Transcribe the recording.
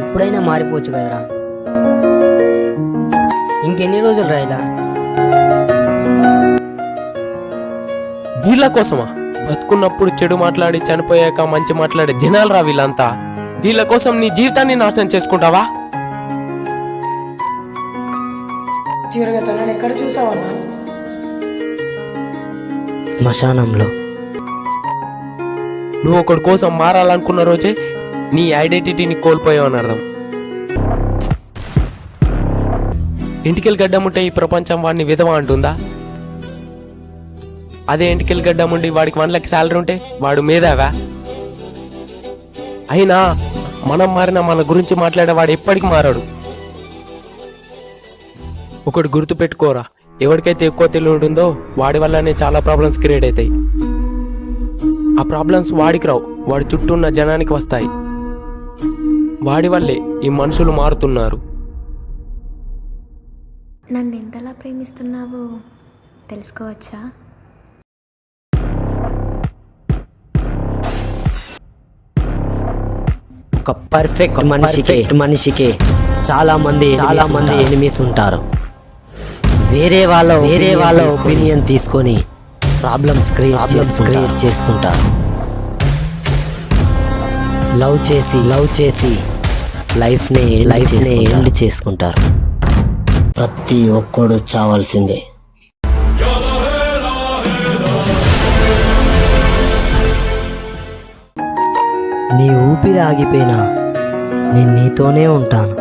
ఇప్పుడైనా మారిపోవచ్చు కదరా. ఇంకెన్ని రోజులు రా ఇలా? వీళ్ళ కోసమా? బతుకున్నప్పుడు చెడు మాట్లాడి చనిపోయాక మంచి మాట్లాడే జనాలు రా వీళ్ళంతా. వీళ్ళ కోసం నీ జీవితాన్ని నాశనం చేసుకుంటావా? చివరిగా తనని ఎక్కడ చూసావన్నా? శ్మశానంలో. నువ్వు ఒకడి కోసం మారాలనుకున్న రోజే నీ ఐడెంటిటీని కోల్పోయావని అర్థం. ఇంటికెళ్ళి గడ్డముంటే ఈ ప్రపంచం వాడిని విధవ అంటుందా? అదే ఇంటికెళ్ళి గడ్డముండి వాడికి 1 లక్ష శాలరీ ఉంటే వాడు మేధావా? అయినా మనం మారినా మన గురించి మాట్లాడేవాడు ఎప్పటికి మారాడు. ఒకటి గుర్తు పెట్టుకోరా, ఎవరికైతే ఎక్కువ తెలివి ఉంటుందో వాడి వల్లనే చాలా ప్రాబ్లమ్స్ క్రియేట్ అవుతాయి. ఆ ప్రాబ్లమ్స్ వాడికి రావు, వాడి చుట్టూ ఉన్న జనానికి వస్తాయి. వాడి వల్లే ఈ మనుషులు మారుతున్నారు. నన్ను ఎంతలా ప్రేమిస్తున్నావో తెలుసుకోవచ్చా? ఒక పర్ఫెక్ట్ మనిషికి చాలా మంది ఎనిమీస్ ఉంటారు. వేరే వాళ్ళ ఒపీనియన్ తీసుకొని ప్రాబ్లమ్స్ క్రియేట్ చేసుకుంటారు. లవ్ చేసి లైఫ్ని ఎండ్ చేసుకుంటారు. ప్రతి ఒక్కడు చావాల్సిందే. నీ ఊపిరి ఆగిపోయినా నేను నీతోనే ఉంటాను.